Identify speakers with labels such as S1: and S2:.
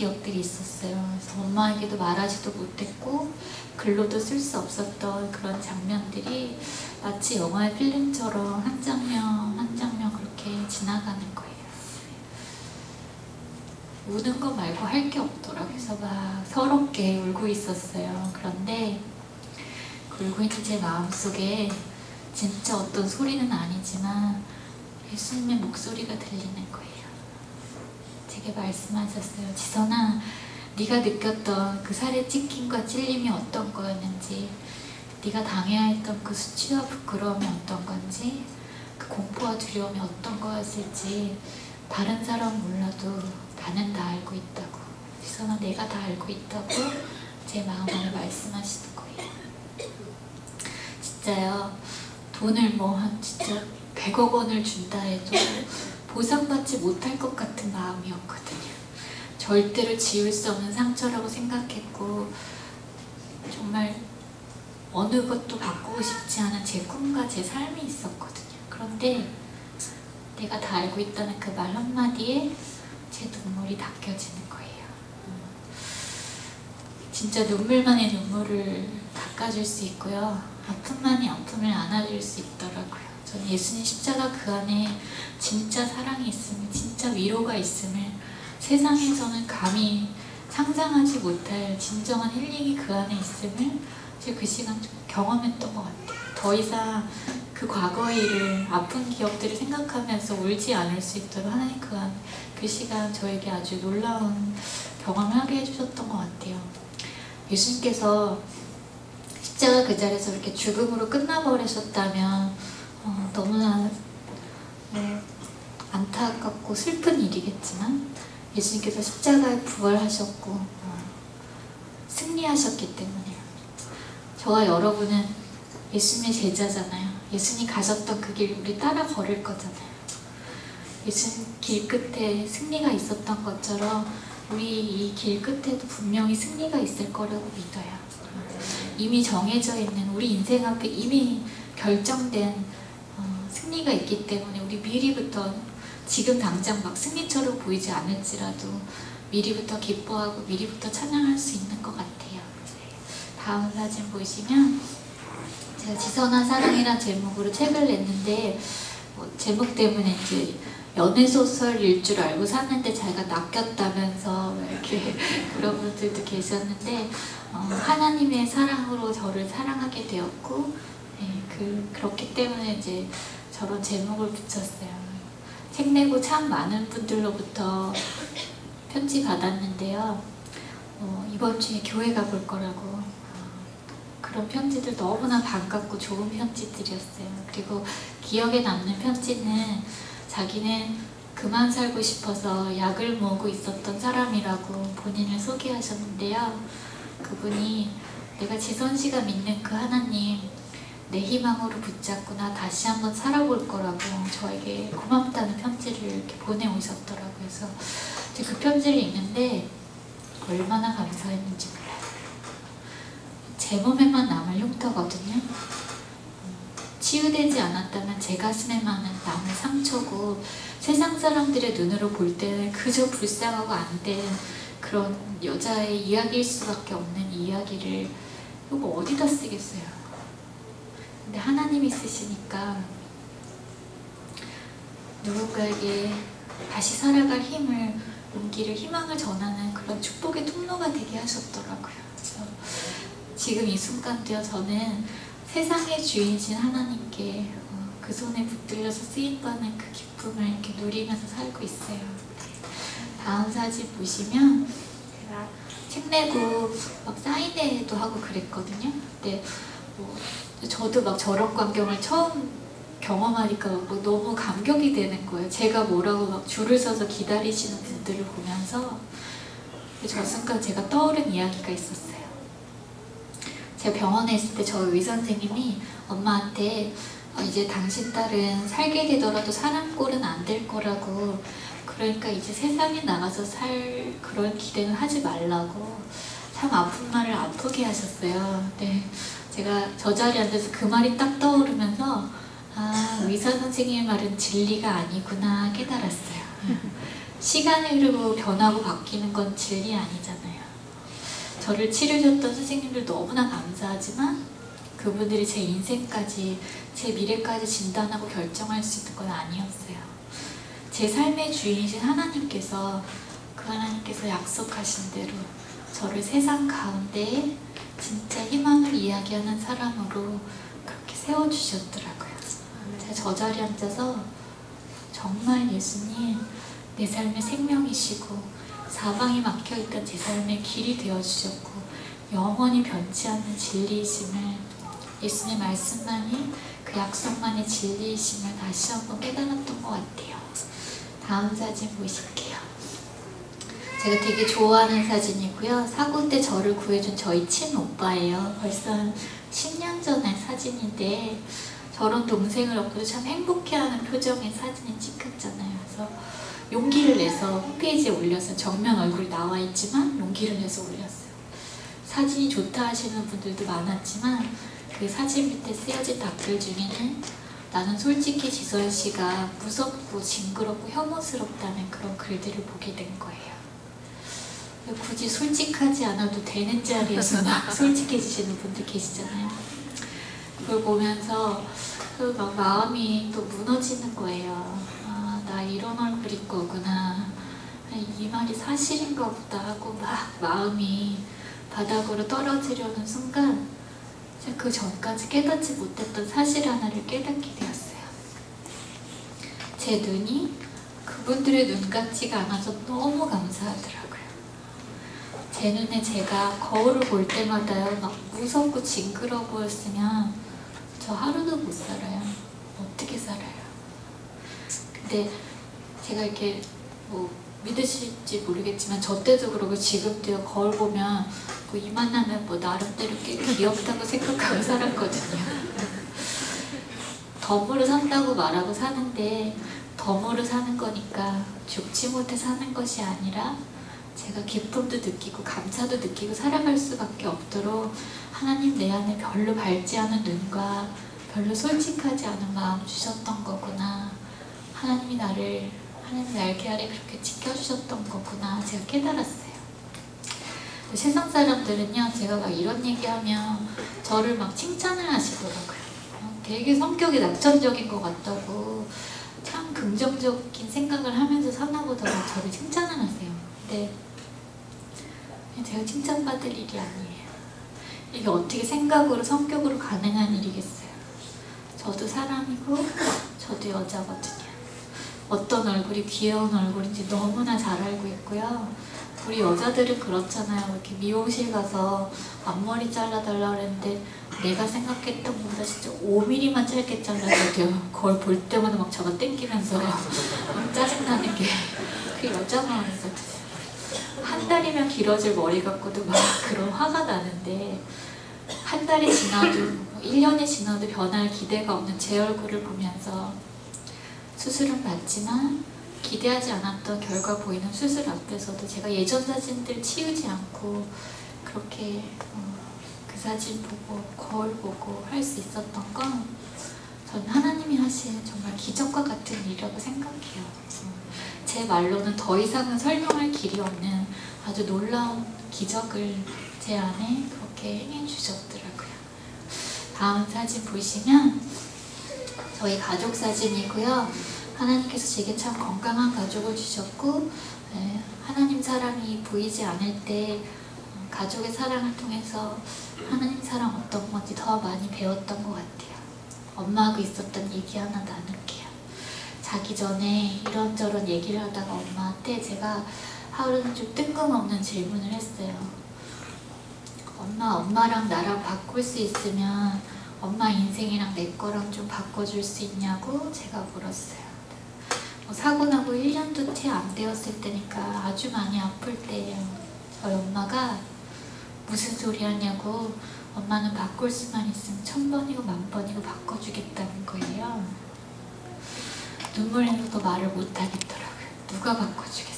S1: 기억들이 있었어요. 그래서 엄마에게도 말하지도 못했고 글로도 쓸 수 없었던 그런 장면들이 마치 영화의 필름처럼 한 장면 한 장면 그렇게 지나가는 거예요. 우는 거 말고 할 게 없더라고요. 그래서 막 서럽게 울고 있었어요. 그런데 울고 있는 제 마음속에 진짜 어떤 소리는 아니지만 예수님의 목소리가 들리는 거예요. 제게 말씀하셨어요. 지선아, 네가 느꼈던 그 살의 찢김과 찔림이 어떤 거였는지, 네가 당해야 했던 그 수치와 부끄러움이 어떤 건지, 그 공포와 두려움이 어떤 거였을지 다른 사람은 몰라도 나는 다 알고 있다고. 지선아, 내가 다 알고 있다고 제 마음 안에 말씀하시는 거예요. 진짜요. 돈을 진짜 100억 원을 준다 해도 보상받지 못할 것 같은 마음이었거든요. 절대로 지울 수 없는 상처라고 생각했고 정말 어느 것도 바꾸고 싶지 않은 제 꿈과 제 삶이 있었거든요. 그런데 내가 다 알고 있다는 그 말 한마디에 제 눈물이 닦여지는 거예요. 진짜 눈물만이 눈물을 닦아줄 수 있고요. 아픔만이 아픔을 안아줄 수 있더라고요. 저는 예수님 십자가 그 안에 진짜 사랑이 있음을, 진짜 위로가 있음을 세상에서는 감히 상상하지 못할 진정한 힐링이 그 안에 있음을 제가 그 시간 좀 경험했던 것 같아요. 더 이상 그 과거의 일을, 아픈 기억들을 생각하면서 울지 않을 수 있도록 하나님 그 시간 저에게 아주 놀라운 경험을 하게 해주셨던 것 같아요. 예수님께서 십자가 그 자리에서 이렇게 죽음으로 끝나버리셨다면 너무나 안타깝고 슬픈 일이겠지만 예수님께서 십자가에 부활하셨고 승리하셨기 때문에 저와 여러분은 예수님의 제자잖아요. 예수님 가셨던 그 길 우리 따라 걸을 거잖아요. 예수님 길 끝에 승리가 있었던 것처럼 우리 이 길 끝에도 분명히 승리가 있을 거라고 믿어요. 이미 정해져 있는 우리 인생 앞에 이미 결정된 승리가 있기 때문에 우리 미리부터 지금 당장 막 승리처럼 보이지 않을지라도 미리부터 기뻐하고 미리부터 찬양할 수 있는 것 같아요. 다음 사진 보시면 제가 지선아 사랑이란 제목으로 책을 냈는데 제목 때문에 이제 연애소설일 줄 알고 샀는데 자기가 낚였다면서 이렇게 그런 분들도 계셨는데 하나님의 사랑으로 저를 사랑하게 되었고 그렇기 때문에 이제 저런 제목을 붙였어요. 책 내고 참 많은 분들로부터 편지 받았는데요. 이번 주에 교회 가볼 거라고 그런 편지들 너무나 반갑고 좋은 편지들이었어요. 그리고 기억에 남는 편지는 자기는 그만 살고 싶어서 약을 모으고 있었던 사람이라고 본인을 소개하셨는데요. 그분이 내가 지선씨가 믿는 그 하나님 내 희망으로 붙잡고 나 다시 한번 살아볼 거라고 저에게 고맙다는 편지를 이렇게 보내오셨더라고요. 그래서 그 편지를 읽는데 얼마나 감사했는지 몰라요. 제 몸에만 남을 흉터거든요. 치유되지 않았다면 제 가슴에만 남을 상처고 세상 사람들의 눈으로 볼 때는 그저 불쌍하고 안 된 그런 여자의 이야기일 수밖에 없는 이야기를 이거 어디다 쓰겠어요. 근데 하나님이 쓰시니까 누군가에게 다시 살아갈 힘을, 용기를, 희망을 전하는 그런 축복의 통로가 되게 하셨더라고요. 그래서 지금 이 순간도요, 저는 세상의 주인이신 하나님께 그 손에 붙들려서 쓰인다는 그 기쁨을 이렇게 누리면서 살고 있어요. 다음 사진 보시면 제가 책 내고 막 사인회도 하고 그랬거든요. 근데 저도 막 저런 광경을 처음 경험하니까 너무 감격이 되는 거예요. 제가 뭐라고 막 줄을 서서 기다리시는 분들을 보면서 저 순간 제가 떠오른 이야기가 있었어요. 제가 병원에 있을 때 저희 의사 선생님이 엄마한테 이제 당신 딸은 살게 되더라도 사람 꼴은 안 될 거라고, 그러니까 이제 세상에 나가서 살 그런 기대는 하지 말라고 참 아픈 말을 아프게 하셨어요. 근데 제가 저 자리에 앉아서 그 말이 딱 떠오르면서 아, 의사 선생님의 말은 진리가 아니구나 깨달았어요. 시간이 흐르고 변하고 바뀌는 건 진리 아니잖아요. 저를 치료해줬던 선생님들 너무나 감사하지만 그분들이 제 인생까지, 제 미래까지 진단하고 결정할 수 있는 건 아니었어요. 제 삶의 주인이신 하나님께서, 그 하나님께서 약속하신 대로 저를 세상 가운데 진짜 희망을 이야기하는 사람으로 그렇게 세워주셨더라고요. 제가 저 자리에 앉아서 정말 예수님, 내 삶의 생명이시고 사방이 막혀있던 제 삶의 길이 되어주셨고 영원히 변치 않는 진리이심을, 예수님의 말씀만이, 그 약속만의 진리이심을 다시 한번 깨달았던 것 같아요. 다음 사진 보실게요. 제가 되게 좋아하는 사진이고요. 사고 때 저를 구해준 저희 친오빠예요. 벌써 10년 전의 사진인데 저런 동생을 얻고도 참 행복해하는 표정의 사진이 찍혔잖아요. 그래서 용기를 내서 홈페이지에 올렸어요. 정면 얼굴이 나와 있지만 용기를 내서 올렸어요. 사진이 좋다 하시는 분들도 많았지만 그 사진 밑에 쓰여진 답글 중에는 나는 솔직히 지선 씨가 무섭고 징그럽고 혐오스럽다는 그런 글들을 보게 된 거예요. 굳이 솔직하지 않아도 되는 자리에서 막 솔직해지시는 분들 계시잖아요. 그걸 보면서 막 마음이 또 무너지는 거예요. 아, 나 이런 얼굴일 거구나. 이 말이 사실인가 보다 하고 막 마음이 바닥으로 떨어지려는 순간 제가 그 전까지 깨닫지 못했던 사실 하나를 깨닫게 되었어요. 제 눈이 그분들의 눈 같지가 않아서 너무 감사하더라고요. 제 눈에 제가 거울을 볼 때마다요, 막 무섭고 징그러워 보였으면 저 하루도 못 살아요. 어떻게 살아요? 근데 제가 이렇게 뭐 믿으실지 모르겠지만 저 때도 그러고 지금도요, 거울 보면 뭐 이만하면 뭐 나름대로 꽤 귀엽다고 생각하고 살았거든요. 덤으로 산다고 말하고 사는데 덤으로 사는 거니까 죽지 못해 사는 것이 아니라 제가 기쁨도 느끼고 감사도 느끼고 살아갈 수밖에 없도록 하나님 내 안에 별로 밝지 않은 눈과 별로 솔직하지 않은 마음 주셨던 거구나. 하나님이 날 그 아래 그렇게 지켜주셨던 거구나. 제가 깨달았어요. 세상 사람들은요, 제가 막 이런 얘기하면 저를 막 칭찬을 하시더라고요. 되게 성격이 낙천적인 것 같다고 참 긍정적인 생각을 하면서 사나 보다가 저를 칭찬을 하세요. 근데 제가 칭찬받을 일이 아니에요. 이게 어떻게 생각으로 성격으로 가능한 일이겠어요. 저도 사람이고 저도 여자거든요. 어떤 얼굴이 귀여운 얼굴인지 너무나 잘 알고 있고요. 우리 여자들은 그렇잖아요. 이렇게 미용실 가서 앞머리 잘라달라 그랬는데 내가 생각했던 것보다 진짜 5mm만 짧게 잘라줘요. 그걸 볼 때마다 막 저가 땡기면서 막 짜증나는 게 그 여자 마음이거든요. 한 달이면 길어질 머리 갖고도 막 그런 화가 나는데 한 달이 지나도 1년이 지나도 변할 기대가 없는 제 얼굴을 보면서 수술은 받지만 기대하지 않았던 결과 보이는 수술 앞에서도 제가 예전 사진들 치우지 않고 그렇게 그 사진 보고 거울 보고 할 수 있었던 건 저는 하나님이 하신 정말 기적과 같은 일이라고 생각해요. 제 말로는 더 이상은 설명할 길이 없는 아주 놀라운 기적을 제 안에 그렇게 행해 주셨더라고요. 다음 사진 보시면 저희 가족 사진이고요. 하나님께서 제게 참 건강한 가족을 주셨고 하나님 사랑이 보이지 않을 때 가족의 사랑을 통해서 하나님 사랑 어떤 건지 더 많이 배웠던 것 같아요. 엄마하고 있었던 얘기 하나 나눌게요. 자기 전에 이런저런 얘기를 하다가 엄마한테 제가 하루는 좀 뜬금없는 질문을 했어요. 엄마랑 나랑 바꿀 수 있으면 엄마 인생이랑 내 거랑 좀 바꿔줄 수 있냐고 제가 물었어요. 사고 나고 1년도 채 안 되었을 때니까 아주 많이 아플 때예요. 저희 엄마가 무슨 소리 하냐고, 엄마는 바꿀 수만 있으면 1000번이고 10,000번이고 바꿔주겠다는 거예요. 눈물 흘려도 말을 못 하겠더라고요. 누가 바꿔주겠다고.